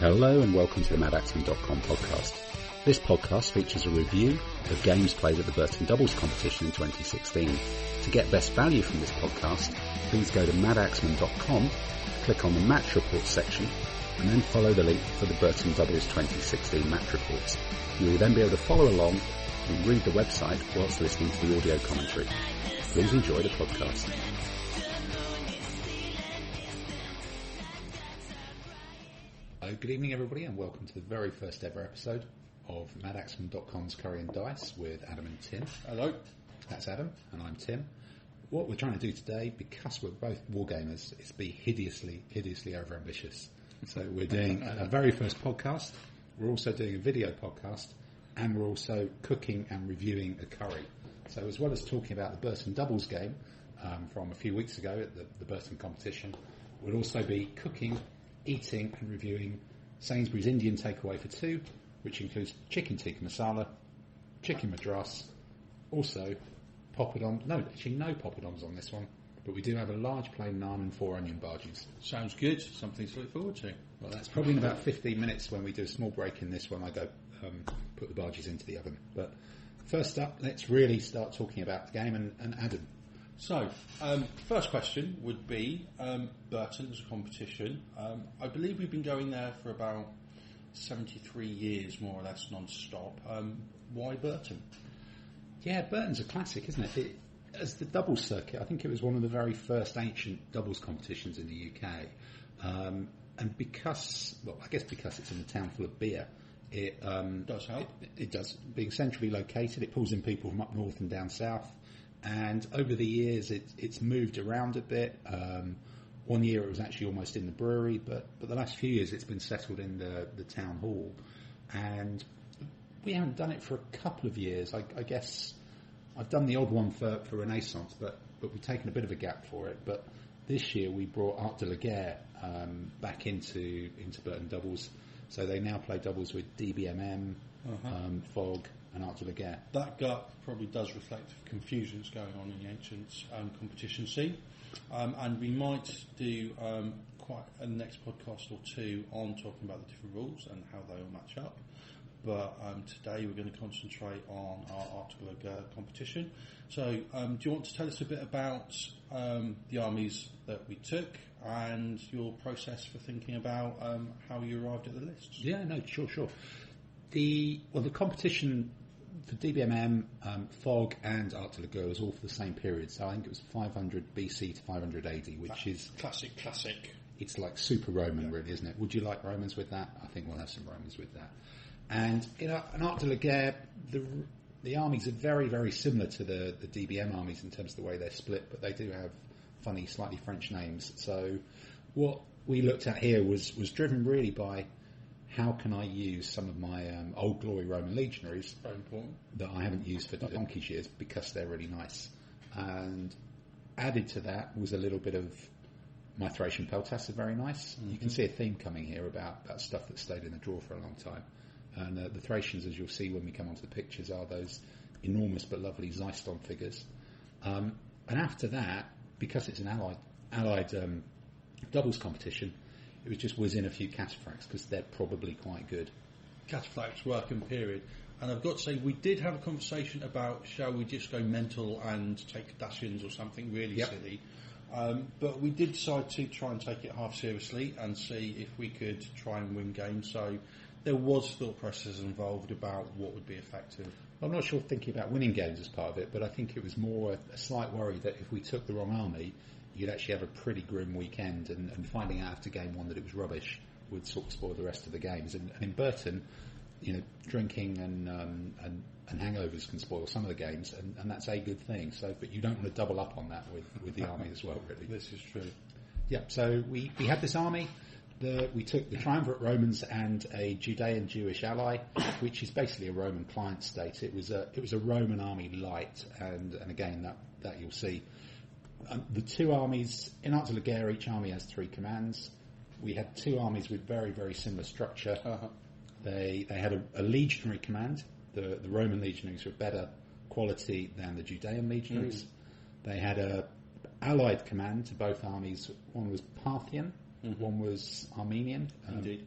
Hello and welcome to the Madaxeman.com podcast. This podcast features a review of games played at the Burton Doubles competition in 2016. To get best value from this podcast, please go to Madaxeman.com, click on the match reports section, and then follow the link for the Burton Doubles 2016 match reports. You will then be able to follow along and read the website whilst listening to the audio commentary. Please enjoy the podcast. Good evening everybody and welcome to the very first ever episode of Madaxeman.com's Curry and Dice with Adam and Tim. Hello. That's Adam and I'm Tim. What we're trying to do today, because we're both wargamers, is be hideously overambitious. So we're doing a very first podcast, we're also doing a video podcast, and we're also cooking and reviewing a curry. So as well as talking about the Burton Doubles game from a few weeks ago at the Burton competition, we'll also be cooking, eating and reviewing Sainsbury's Indian takeaway for two, which includes chicken tikka masala, chicken madras, also poppadoms. No poppadoms on this one, but we do have a large plain naan and 4 onion bhajis. Sounds good. Something to look forward to. Well, that's probably in about 15 minutes when we do a small break in this when I go put the bhajis into the oven. But first up, let's really start talking about the game and Adam. So, first question would be Burton's competition. I believe we've been going there for about 73 years, more or less, non-stop. Why Burton? Yeah, Burton's a classic, isn't it? As the doubles circuit, I think it was one of the very first ancient doubles competitions in the UK. And because it's in a town full of beer, it does help. It does. Being centrally located, it pulls in people from up north and down south. And over the years, it's moved around a bit. One year it was actually almost in the brewery, but the last few years it's been settled in the town hall. And we haven't done it for a couple of years. I guess I've done the odd one for Renaissance, but we've taken a bit of a gap for it. But this year we brought Art de la Guerre back into Burton Doubles. So they now play doubles with DBMM, Fog, and Art de la Guerre. That gut probably does reflect the confusion that's going on in the ancient competition scene. And we might do quite a next podcast or two on talking about the different rules and how they all match up. But today we're going to concentrate on our Art de la Guerre competition. So do you want to tell us a bit about the armies that we took and your process for thinking about how you arrived at the lists? Yeah, no, sure. The competition for DBMM, Fog and Art de la Guerre was all for the same period. So I think it was 500 BC to 500 AD, which is... Classic. It's like super Roman, really, isn't it? Would you like Romans with that? I think we'll have some Romans with that. And in Art de la Guerre, the armies are very, very similar to the DBM armies in terms of the way they're split, but they do have funny, slightly French names. So what we looked at here was driven really by how can I use some of my old glory Roman legionaries very important that I haven't used for donkey's years because they're really nice. And added to that was a little bit of my Thracian peltasts are very nice. Mm-hmm. You can see a theme coming here about stuff that stayed in the drawer for a long time. And the Thracians, as you'll see when we come onto the pictures, are those enormous but lovely Xyston figures. And after that, because it's an allied doubles competition, it was just whiz in a few cataphracts because they're probably quite good. Cataphracts work in period. And I've got to say, we did have a conversation about shall we just go mental and take Dacians or something really silly. But we did decide to try and take it half seriously and see if we could try and win games. So there was thought process involved about what would be effective. I'm not sure thinking about winning games as part of it, but I think it was more a slight worry that if we took the wrong army, you'd actually have a pretty grim weekend, and finding out after game one that it was rubbish would sort of spoil the rest of the games. And in Burton, drinking and hangovers can spoil some of the games, and that's a good thing. So, but you don't want to double up on that with the army as well, really. This is true. Yeah. So we had this army. We took the triumvirate Romans and a Judean Jewish ally, which is basically a Roman client state. It was a Roman army light, and again that you'll see. The two armies in Art de la Guerre, each army has 3 commands. We had 2 armies with very, very similar structure. They had a legionary command. The Roman legionaries were better quality than the Judean legionaries. They had a allied command to both armies. One was Parthian, one was Armenian. Indeed.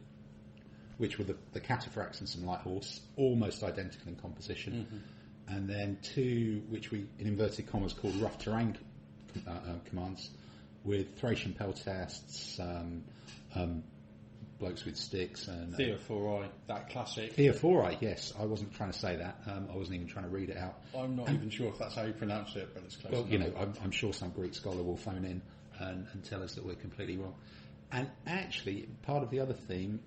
which were the cataphracts and some light horse, almost identical in composition. And then 2, which we, in inverted commas, call rough terrain commands, with Thracian peltasts, blokes with sticks, and Theophori, that classic. Theophori, yes. I wasn't trying to say that. I wasn't even trying to read it out. I'm not even sure if that's how you pronounce it, but it's close enough. Well, you know, I'm sure some Greek scholar will phone in and tell us that we're completely wrong. And actually, part of the other theme,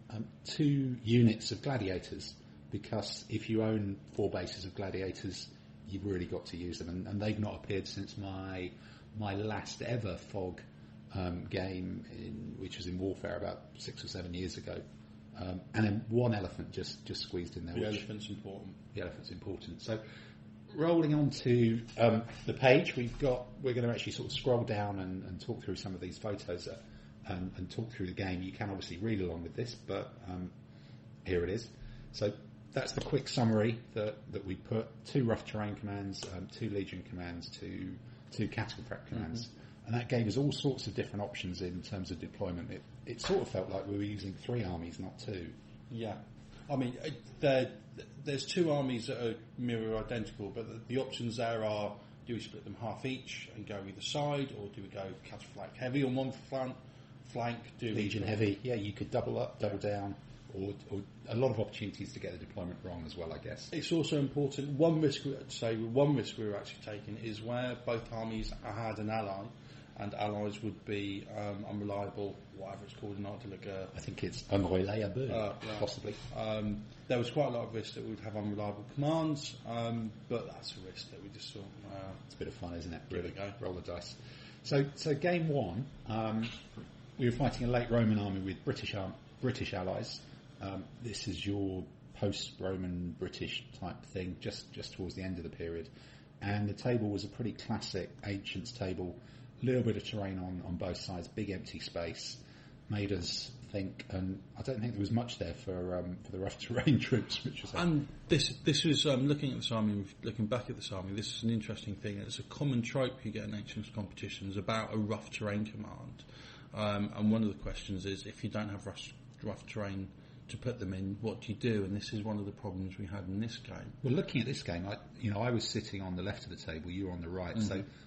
2 units of gladiators, because if you own 4 bases of gladiators, you've really got to use them, and they've not appeared since my last ever FOG game, which was in Warfare about 6 or 7 years ago, and then 1 elephant just squeezed in there. The elephant's important. The elephant's important. So, rolling on to the page, we're going to actually sort of scroll down and talk through some of these photos and talk through the game. You can obviously read along with this, but here it is. So that's the quick summary that we put: 2 rough terrain commands, 2 legion commands, 2 cataphract commands. And that gave us all sorts of different options in terms of deployment. It sort of felt like we were using 3 armies, not 2. Yeah. I mean, there's 2 armies that are mirror identical, but the options there are: do we split them half each and go either side, or do we go cataphract heavy on one flank? Do Legion heavy, yeah, you could double up, double down, or a lot of opportunities to get the deployment wrong as well, I guess. It's also important. One risk we were actually taking is where both armies had an ally, and allies would be unreliable, whatever it's called in Art de la Guerre. I think it's unreliable, possibly. There was quite a lot of risk that we'd have unreliable commands, but that's a risk that we just thought... it's a bit of fun, isn't it? Really, roll the dice. So game 1, we were fighting a late Roman army with British allies. This is your post-Roman British type thing, just towards the end of the period. And the table was a pretty classic Ancients table. Little bit of terrain on both sides, big empty space, made us think, and I don't think there was much there for the rough terrain troops. And this was looking at this army, looking back at this army. This is an interesting thing. It's a common trope you get in Ancients competitions about a rough terrain command, and one of the questions is, if you don't have rough terrain to put them in, what do you do? And this is one of the problems we had in this game. Well, looking at this game, I was sitting on the left of the table, you were on the right.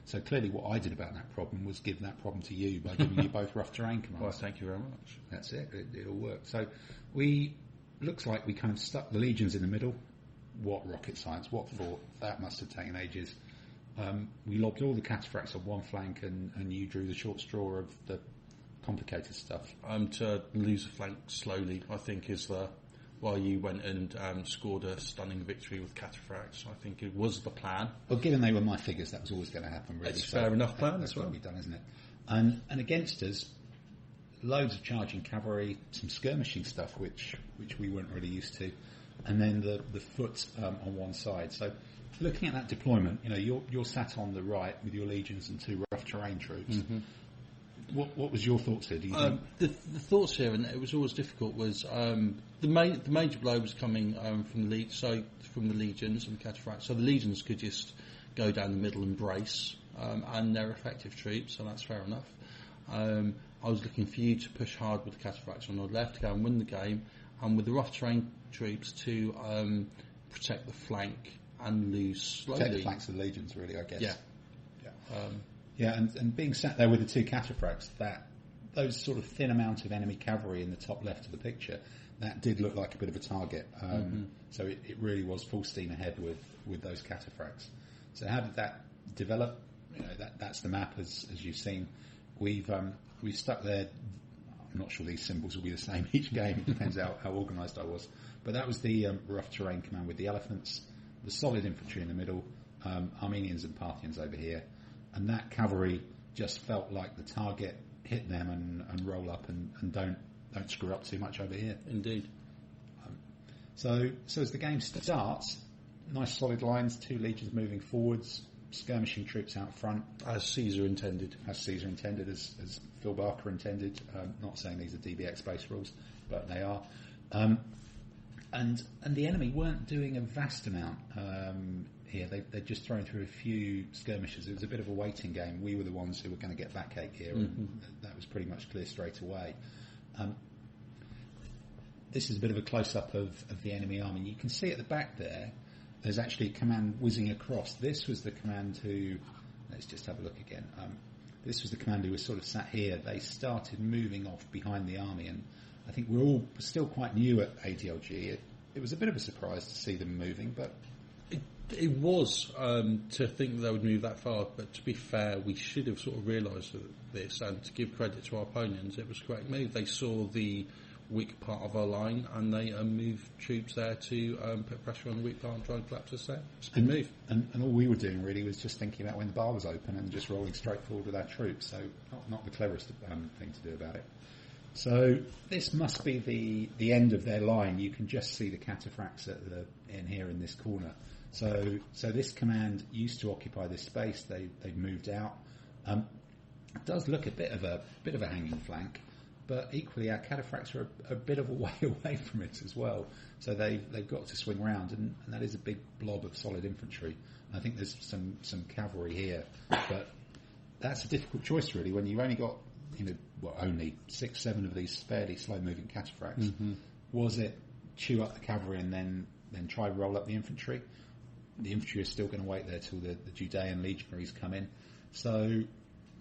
So clearly, what I did about that problem was give that problem to you by giving you both rough terrain commands. Well, thank you very much. That's it. It all worked. So looks like we kind of stuck the legions in the middle. What rocket science? What thought? That must have taken ages. We lobbed all the cataphracts on one flank, and you drew the short straw of the complicated stuff. To lose a flank slowly, I think, is while you went and scored a stunning victory with cataphracts. I think it was the plan. Well, given they were my figures, that was always going to happen, really. It's fair enough plan that's as well. That's what we've done, isn't it? And against us, loads of charging cavalry, some skirmishing stuff, which we weren't really used to, and then the foot on one side. So, looking at that deployment, you're sat on the right with your legions and 2 rough terrain troops. Mm-hmm. What was your thoughts here? Do you think? The thoughts here, and it was always difficult, was the major blow was coming from the legions and the cataphracts. So the legions could just go down the middle and brace, and they're effective troops, so that's fair enough. I was looking for you to push hard with the cataphracts on the left to go and win the game, and with the rough terrain troops to protect the flank and lose slowly. Protect the flanks of the legions, really, I guess. Yeah. And being sat there with the 2 cataphracts, those sort of thin amount of enemy cavalry in the top left of the picture, that did look like a bit of a target. So it really was full steam ahead with those cataphracts. So how did that develop? That's the map as you've seen. We've stuck there. I'm not sure these symbols will be the same each game. It depends how organised I was. But that was the rough terrain command with the elephants, the solid infantry in the middle, Armenians and Parthians over here. And that cavalry just felt like the target, hit them and roll up and don't screw up too much over here. Indeed. So as the game starts, nice solid lines, 2 legions moving forwards, skirmishing troops out front. As Caesar intended. As Phil Barker intended. Not saying these are DBX based rules, but they are. And the enemy weren't doing a vast amount here. They'd just thrown through a few skirmishes. It was a bit of a waiting game. We were the ones who were going to get backache here, and that was pretty much clear straight away. Here, they'd just thrown through a few skirmishes. It was a bit of a waiting game. We were the ones who were going to get backache here, and that was pretty much clear straight away. this is a bit of a close-up of the enemy army. You can see at the back there's actually a command whizzing across. This was the command who, let's just have a look again. This was the command who was sort of sat here. They started moving off behind the army, and I think we're all still quite new at ADLG. It was a bit of a surprise to see them moving, but... It was to think they would move that far, but to be fair, we should have sort of realised this, and to give credit to our opponents, it was a correct move. They saw the weak part of our line, and they moved troops there to put pressure on the weak part and try and collapse us there. It's a good move. And all we were doing really was just thinking about when the bar was open and just rolling straight forward with our troops, so not the cleverest thing to do about it. So this must be the end of their line. You can just see the cataphracts in here in this corner. So this command used to occupy this space. They've moved out. It does look a bit of a hanging flank, but equally our cataphracts are a bit of a way away from it as well. So they've got to swing round, and that is a big blob of solid infantry. I think there's some cavalry here, but that's a difficult choice really when you've only got only 6-7 of these fairly slow moving cataphracts. Mm-hmm. Was it chew up the cavalry and then try to roll up the infantry? The infantry is still going to wait there till the Judean legionaries come in. So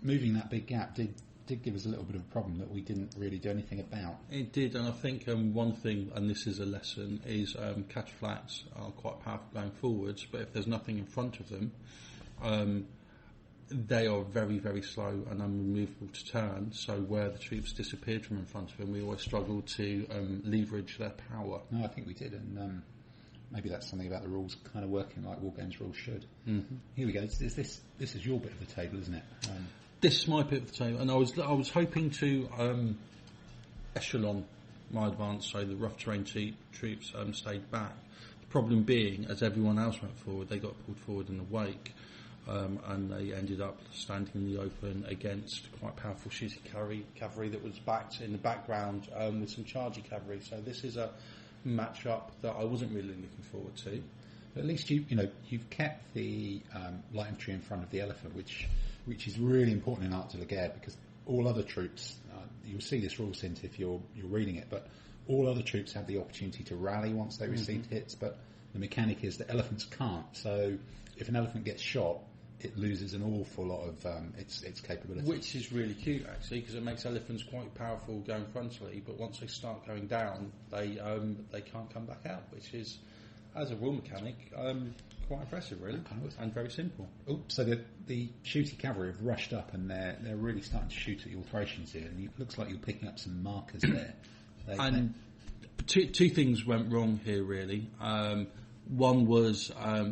moving that big gap did give us a little bit of a problem that we didn't really do anything about. It did, and I think one thing, and this is a lesson, is cataphracts are quite powerful going forwards, but if there's nothing in front of them, they are very, very slow and unremovable to turn. So where the troops disappeared from in front of them, we always struggled to leverage their power. No, I think we did, and maybe that's something about the rules kind of working like Wargames rules should. Mm-hmm. Here we go. This is your bit of the table, isn't it? This is my bit of the table, and I was hoping to echelon my advance so the rough terrain troops stayed back. The problem being, as everyone else went forward, they got pulled forward in the wake, and they ended up standing in the open against quite powerful shooting cavalry that was backed in the background with some charging cavalry. So this is a match-up that I wasn't really looking forward to. But at least you've kept the light infantry in front of the elephant, which is really important in Art de la Guerre, because all other troops, you'll see this rules hint if you're reading it, but all other troops have the opportunity to rally once they received hits, but the mechanic is that elephants can't. So if an elephant gets shot, it loses an awful lot of its capability. Which is really cute, actually, because it makes elephants quite powerful going frontally, but once they start going down, they can't come back out, which is, as a rule mechanic, quite impressive, really, and very simple. So the shooty cavalry have rushed up, and they're really starting to shoot at your Thracians here, and it looks like you're picking up some markers there. Two things went wrong here, really. One was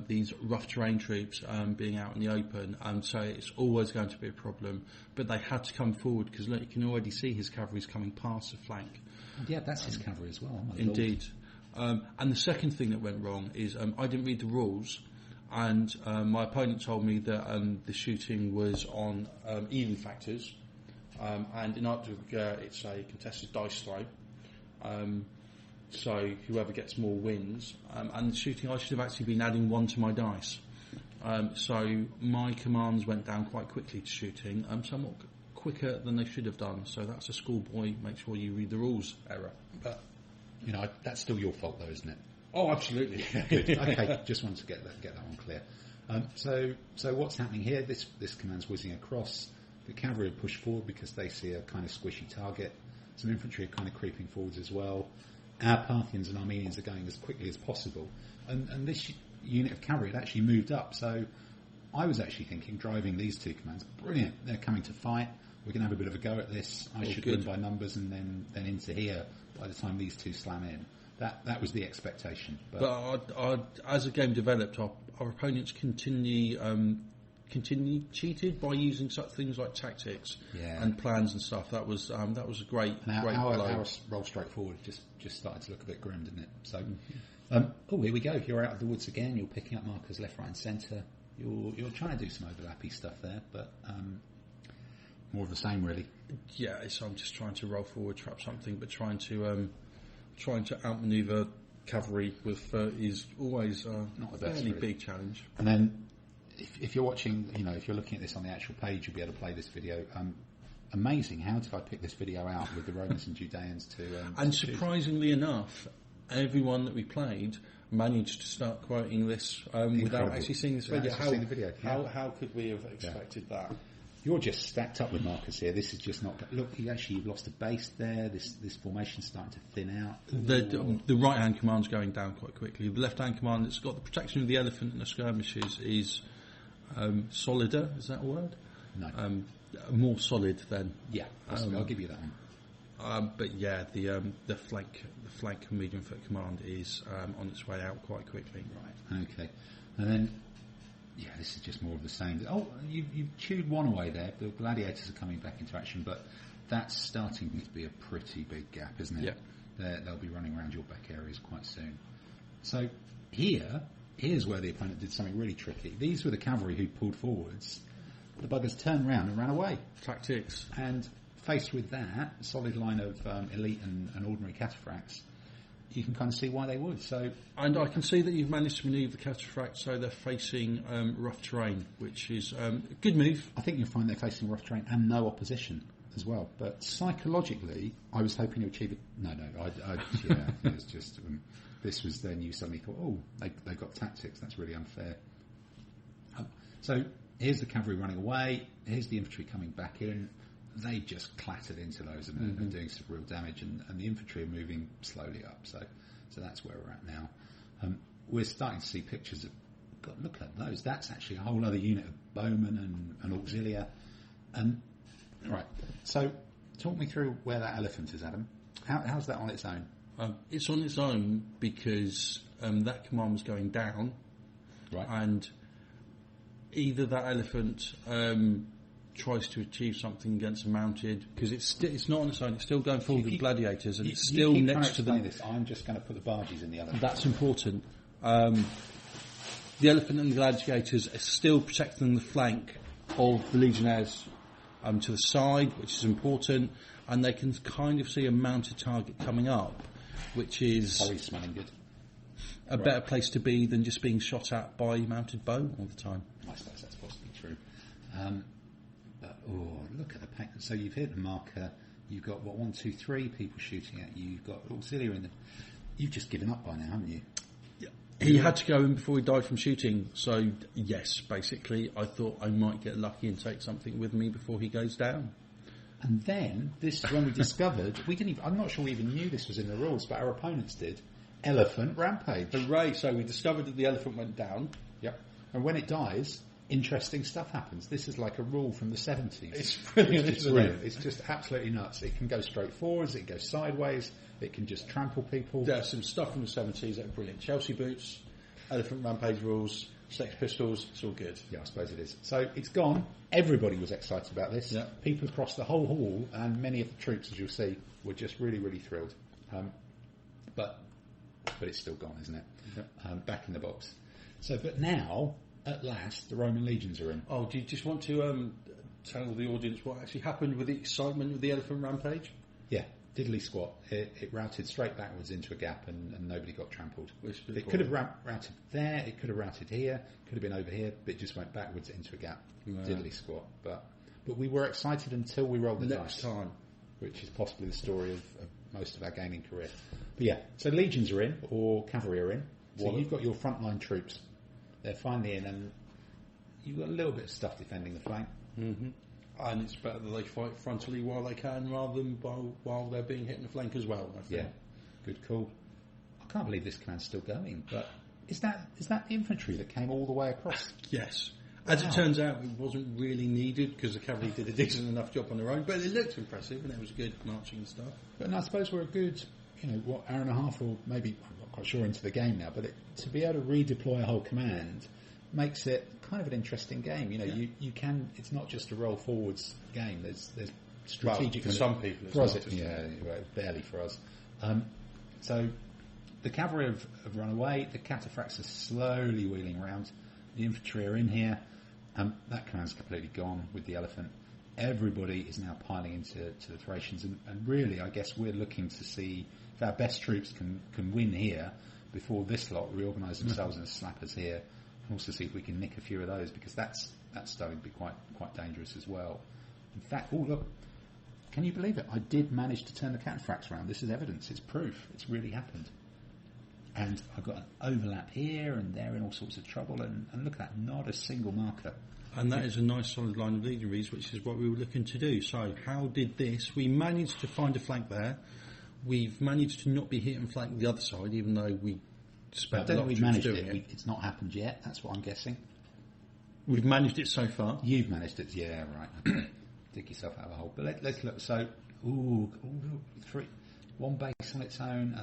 these rough terrain troops being out in the open, so it's always going to be a problem. But they had to come forward because look, you can already see his cavalry's coming past the flank. Yeah, that's his cavalry as well. Indeed. And the second thing that went wrong is I didn't read the rules, and my opponent told me that the shooting was on even factors, and in Art de la Guerre it's a contested dice throw. So whoever gets more wins. And the shooting, I should have actually been adding one to my dice. So my commands went down quite quickly to shooting, somewhat quicker than they should have done. So that's a schoolboy, make sure you read the rules error. But, that's still your fault though, isn't it? Oh, absolutely. Good. Okay, just wanted to get that one clear. So what's happening here? This command's whizzing across. The cavalry have pushed forward because they see a kind of squishy target. Some infantry are kind of creeping forwards as well. Our Parthians and Armenians are going as quickly as possible, and this unit of cavalry had actually moved up. So I was actually thinking, driving these two commands, brilliant. They're coming to fight. We're going to have a bit of a go at this. I should win by numbers, and then into here by the time these two slam in. That was the expectation. But as the game developed, our opponents continually cheated by using such things like tactics and plans and stuff. That was a great our roll straight forward just started to look a bit grim, didn't it? So here we go. You're out of the woods again. You're picking up markers left, right, and centre. You're trying to do some overlappy stuff there, but more of the same, really. Yeah, so I'm just trying to roll forward, trap something, but trying to outmaneuver cavalry with is always not the best, fairly really. Big challenge. And then if you're watching, if you're looking at this on the actual page, you'll be able to play this video. amazing. How did I pick this video out with the Romans and Judeans to... and surprisingly enough, everyone that we played managed to start quoting this without actually seeing this video. How could we have expected that? You're just stacked up with markers here. This is just not... Look, you've lost a base there. This formation's starting to thin out. The right-hand command's going down quite quickly. The left-hand command that's got the protection of the elephant and the skirmishes is solider. Is that a word? No. More solid than... Yeah, I'll give you that one. But yeah, the flank medium foot command is on its way out quite quickly. Right. Okay. And then, yeah, this is just more of the same. Oh, you've chewed one away there. The gladiators are coming back into action, but that's starting to be a pretty big gap, isn't it? Yeah. They'll be running around your back areas quite soon. So here's where the opponent did something really tricky. These were the cavalry who pulled forwards. The buggers turned round and ran away. Tactics. And faced with that solid line of elite and ordinary cataphracts, you can kind of see why they would. So, and I can see that you've managed to manoeuvre the cataphracts so they're facing rough terrain, which is a good move. I think you'll find they're facing rough terrain and no opposition as well. But psychologically, I was hoping to achieve it. No, it was just this was then you suddenly thought, oh, they got tactics. That's really unfair. So here's the cavalry running away. Here's the infantry coming back in. They just clattered into those and are doing some real damage, and the infantry are moving slowly up. So that's where we're at now. We're starting to see pictures of. God, look at those. That's actually a whole other unit of bowmen and auxilia. Right. So talk me through where that elephant is, Adam. How's that on its own? It's on its own because that command was going down, right, and either that elephant tries to achieve something against a mounted, because it's not on its own, it's still going forward with gladiators, and it's still next to them. This. I'm just going to put the barges in the elephant. That's important. The elephant and the gladiators are still protecting the flank of the legionnaires to the side, which is important, and they can kind of see a mounted target coming up, which is smelling good. A better place to be than just being shot at by mounted bow all the time. I suppose that's possibly true. Look at the pack. So you've hit the marker. You've got 1, 2, 3 people shooting at you. You've got auxiliary in the. You've just given up by now, haven't you? Yeah. He had to go in before he died from shooting. So yes, basically, I thought I might get lucky and take something with me before he goes down. And then this is when we discovered we didn't. I'm not sure we even knew this was in the rules, but our opponents did. Elephant rampage. Hooray! So we discovered that the elephant went down. Yep. And when it dies, interesting stuff happens. This is like a rule from the 70s. It's brilliant, isn't it? It's just absolutely nuts. It can go straight forwards, it can go sideways, it can just trample people. There's some stuff from the 70s that are brilliant. Chelsea boots, elephant rampage rules, Sex Pistols, it's all good. Yeah, I suppose it is. So it's gone. Everybody was excited about this. Yeah. People across the whole hall, and many of the troops, as you'll see, were just really, really thrilled. But it's still gone, isn't it? Yeah. Back in the box. So, but now, at last, the Roman legions are in. Oh, do you just want to tell the audience what actually happened with the excitement of the elephant rampage? Yeah, diddly squat. It routed straight backwards into a gap and nobody got trampled. It could have routed there, it could have routed here, could have been over here, but it just went backwards into a gap. Yeah. Diddly squat. But we were excited until we rolled the next dice. Time. Which is possibly the story of most of our gaming career. But yeah, so legions are in, or cavalry are in. So you've got your frontline troops. They're finally in, and you've got a little bit of stuff defending the flank. Mm-hmm. And it's better that they fight frontally while they can, rather than while they're being hit in the flank as well, I think. Yeah, good call. I can't believe this command's still going, but is that the infantry that came all the way across? Yes. As it turns out, it wasn't really needed because the cavalry did a decent enough job on their own, but it looked impressive and it was good marching and stuff. But I suppose we're a good, hour and a half, or maybe, I'm not quite sure, into the game now, but to be able to redeploy a whole command makes it kind of an interesting game. You can, it's not just a roll forwards game, there's strategic... Well, for some people for us, barely for us. So the cavalry have run away, the cataphracts are slowly wheeling around, the infantry are in here. That command's completely gone with the elephant. Everybody is now piling into the Thracians, and really, I guess we're looking to see if our best troops can win here before this lot reorganise themselves as slappers here, and also see if we can nick a few of those, because that's starting to be quite dangerous as well. In fact, look, can you believe it? I did manage to turn the cataphracts around. This is evidence. It's proof. It's really happened. And I've got an overlap here, and they're in all sorts of trouble. And look at that, not a single marker. And that is a nice solid line of legionaries, which is what we were looking to do. So how did this? We managed to find a flank there. We've managed to not be hit and flank the other side, even though we spent a lot of troops doing it. It's not happened yet. That's what I'm guessing. We've managed it so far. You've managed it, yeah, right. Okay. Dig yourself out of a hole. But let's look. So, one base on its own.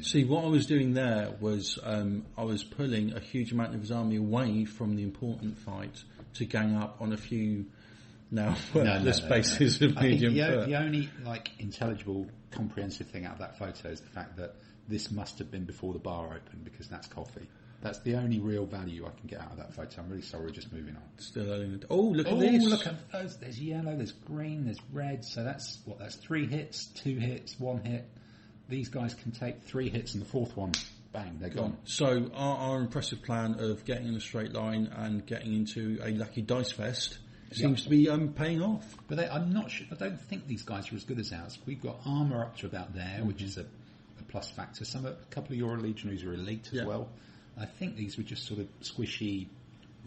See, what I was doing there was I was pulling a huge amount of his army away from the important fight to gang up on a few worthless bases of medium. The only intelligible, comprehensive thing out of that photo is the fact that this must have been before the bar opened, because that's coffee. That's the only real value I can get out of that photo. I'm really sorry, just moving on. Still early. Oh, look at this. Look at those. There's yellow, there's green, there's red. So that's 3 hits, 2 hits, 1 hit. These guys can take 3 hits and the 4th one, bang, they're gone. So our impressive plan of getting in a straight line and getting into a lucky dice fest seems to be paying off. But I'm not sure. I don't think these guys are as good as ours. We've got armour up to about there, which is a plus factor. A couple of your legionaries are elite as well. I think these were just sort of squishy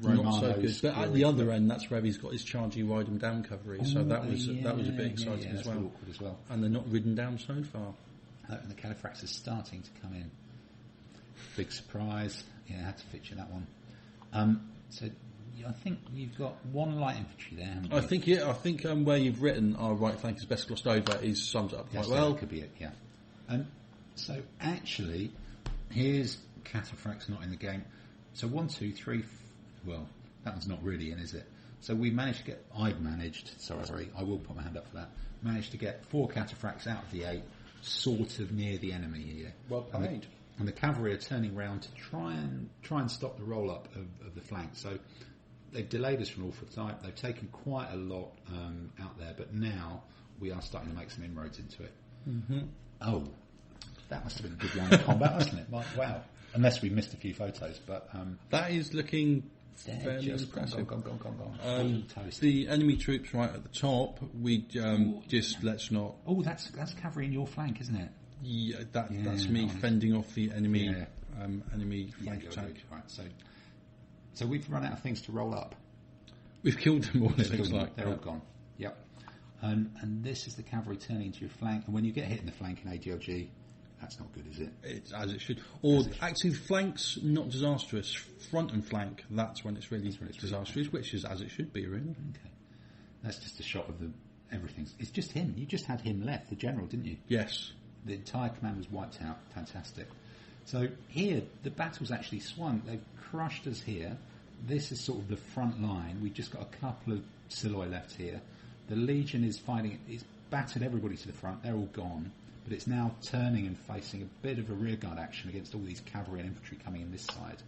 Romanos. Not so good. But at the other end, that's where he's got his chargey ride them down cavalry. So that was a bit exciting as well. Awkward as well. And they're not ridden down so far. And the cataphracts are starting to come in. Big surprise. Yeah, I had to feature that one. So I think you've got 1 light infantry there, haven't you? I think where you've written our right flank is best glossed over sums it up quite well. That could be it, yeah. So actually, here's cataphracts not in the game. So 1, 2, 3. Well, that one's not really in, is it? So we managed to get. I've managed. Sorry, I will put my hand up for that. Managed to get 4 cataphracts out of the 8, sort of near the enemy here. Well played. And the cavalry are turning round to try and stop the roll up of the flank. So they've delayed us from all type. They've taken quite a lot out there, but now we are starting to make some inroads into it. Mm-hmm. Oh, that must have been a good line of combat, wasn't it? Wow. Unless we missed a few photos, but that is looking fairly impressive. Gone. The enemy troops right at the top. We let's not. Oh, that's cavalry in your flank, isn't it? Yeah, that's me fending off the enemy enemy flank attack. Right, so we've run out of things to roll up. We've killed them all. It looks like they're all gone. Yep. And this is the cavalry turning into your flank. And when you get hit in the flank in ADLG, that's not good, is it? It's as it should. Or actually, flanks not disastrous. Front and flank, that's when it's really disastrous, which is as it should be, really. Okay. That's just a shot of everything. It's just him. You just had him left, the general, didn't you? Yes. The entire command was wiped out. Fantastic. So here, the battle's actually swung. They've crushed us here. This is sort of the front line. We've just got a couple of Siloi left here. The Legion is fighting. It's battered everybody to the front. They're all gone. But it's now turning and facing a bit of a rearguard action against all these cavalry and infantry coming in this side.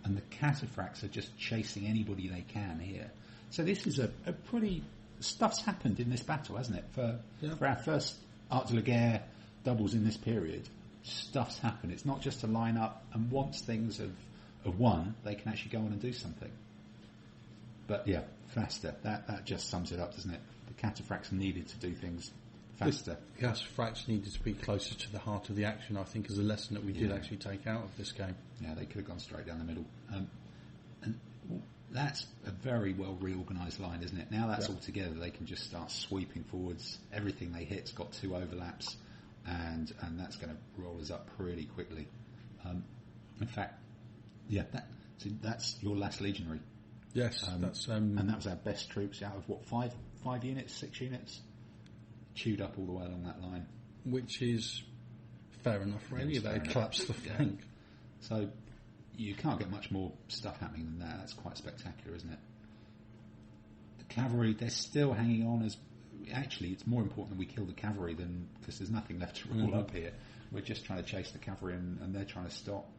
And the cataphracts are just chasing anybody they can here. So this is a pretty... Stuff's happened in this battle, hasn't it? For our first Art de la Guerre doubles in this period, stuff's happened. It's not just to line up, and once things have won, they can actually go on and do something. But yeah, faster. That just sums it up, doesn't it? The cataphracts needed to do things faster. The cataphracts needed to be closer to the heart of the action, I think, is a lesson that we did actually take out of this game. Yeah, they could have gone straight down the middle. And that's a very well reorganised line, isn't it? Now that's all together, they can just start sweeping forwards. Everything they hit's got 2 overlaps, and that's going to roll us up pretty quickly. In fact, that's your last legionary. Yes, and that was our best troops out of 5 units, 6 units, chewed up all the way along that line. Which is fair enough, really. They collapsed the flank. So you can't get much more stuff happening than that. That's quite spectacular, isn't it? The cavalry, they're still hanging on as... Actually, it's more important that we kill the cavalry because there's nothing left to roll up here. We're just trying to chase the cavalry and they're trying to stop.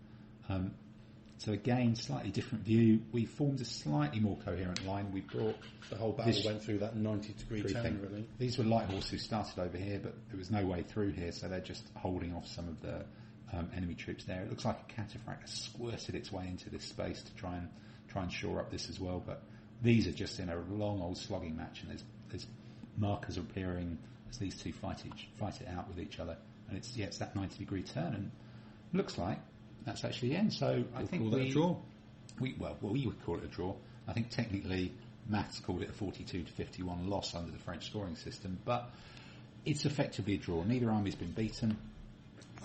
So again, slightly different view. We formed a slightly more coherent line. We brought... The whole battle went through that 90-degree turn, really. These were light horse who started over here, but there was no way through here, so they're just holding off some of the enemy troops there. It looks like a cataphract has squirted its way into this space to try and shore up this as well, but these are just in a long old slogging match, and there's markers appearing as these two fight it out with each other. And it's that 90-degree turn, and looks like that's actually the end. So I think call that a draw. We would call it a draw. I think technically maths called it a 42-51 loss under the French scoring system, but it's effectively a draw. Neither army's been beaten,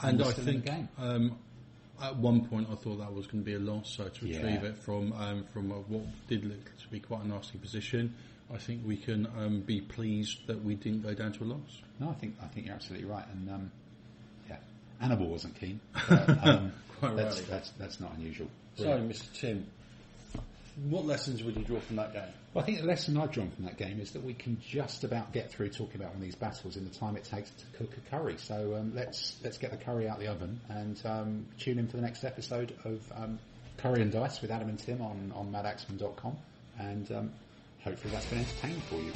and I think at one point I thought that was going to be a loss. So to retrieve it from what did look to be quite a nasty position, I think we can be pleased that we didn't go down to a loss. No, I think you're absolutely right, and Annabelle wasn't keen. But, quite right. That's not unusual. So, Mr. Tim, what lessons would you draw from that game? Well, I think the lesson I've drawn from that game is that we can just about get through talking about one of these battles in the time it takes to cook a curry. So let's get the curry out the oven and tune in for the next episode of Curry and Dice with Adam and Tim on Madaxeman.com, and hopefully that's been entertaining for you.